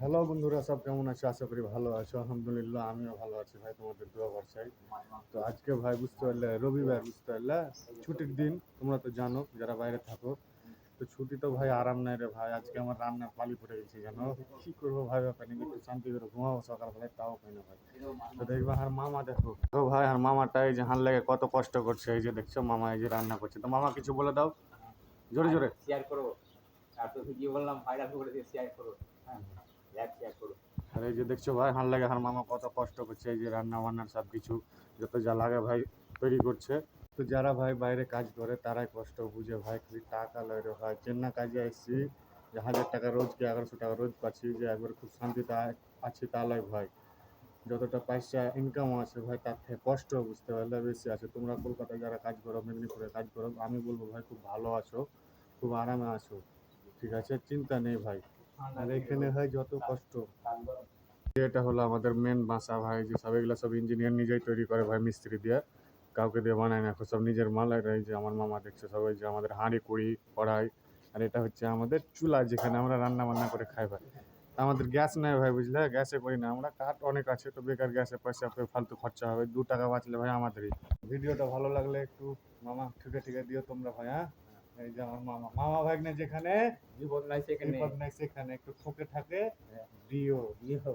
Hello বন্ধুরা, সব কেমন আছো? আশা করি ভালো আছো। আলহামদুলিল্লাহ আমিও ভালো আছি ভাই, তোমাদের দোয়া ভরসায়। তো আজকে ভাই বুঝতে পারলে রবিবার, বুঝতে পারলে ছুটির দিন। তোমরা তো জানো যারা বাইরে থাকো, তো ছুটি তো ভাই আরাম নাই রে ভাই। আজকে আমার রান্নার পালি পড়ে গেছে, জানো কি করবো ভাই? ব্যাপার নাকি একটু শান্তি করে ঘুমাবো সকালবেলায়, তাও পাই না ভাই। তো দেখবা আর মামা, দেখো তো ভাই, আর মামাটা এই যে হান লেগে কত কষ্ট করছে। এই যে দেখছো মামা এই যে রান্না করছে। তো মামা কিছু বলে দাও জোরে জোরে। শেয়ার করো। আর তো ভিডিও বললাম ভাইরাল করে দিয়ে শেয়ার করো। হ্যাঁ, লাইক শেয়ার করো। আর এই যে দেখছো ভাই হান লাগে, হার মামা কত কষ্ট করছে, এই যে রান্না বান্নার সব কিছু যত যা লাগে ভাই তৈরি করছে। তো যারা ভাই বাইরে কাজ করে তারাই কষ্ট বুঝে ভাই, খালি টাকা লয় রে ভাই। চেন্না কাজে আসছি যে 1000 টাকা রোজ কি 1100 টাকা রোজ পাচ্ছি, যে একবার খুব শান্তিতে আছি তা লয় ভাই। যতটা পয়সা ইনকাম আছে ভাই তার থেকে কষ্ট বুঝতে পারলে বেশি আছে। তোমরা কলকাতায় যারা কাজ করো, মেদিনীপুরে কাজ করো, আমি বলবো ভাই খুব ভালো আছো, খুব আরামে আছো, ঠিক আছে, চিন্তা নেই ভাই। আর এখানে হয় যত কষ্ট। এটা হলো আমাদের মেন বাসা ভাই, যে সব এগুলো সব ইঞ্জিনিয়ার নিজেই তৈরি করে ভাই, মিস্ত্রি দিয়ে, কাউকে দিয়ে বানায় না, এখন সব নিজের মাল। আর এই যে আমার মামা দেখছে সবাই, যে আমাদের হাঁড়ি কুড়ি কড়াই। আর এটা হচ্ছে আমাদের চুলা, যেখানে আমরা রান্না বান্না করে খাই ভাই। আমাদের গ্যাস নেই ভাই, বুঝলে, গ্যাসে করি না আমরা। কাঠ অনেক আছে, তো বেকার গ্যাসে পয়সা ফালতু খরচা হবে। 2 টাকা বাঁচলে ভাই আমাদেরই। ভিডিওটা ভালো লাগলে একটু মামা ঠিকে ঠিকে দিও তোমরা ভাই, হ্যাঁ। এই যে আমার মামা, মামা ভাগ্নে যেখানে বিপদ নাই সেখানে। বিপদ নাই সেখানে একটু ঠকে ঠাকে দিও। দিও।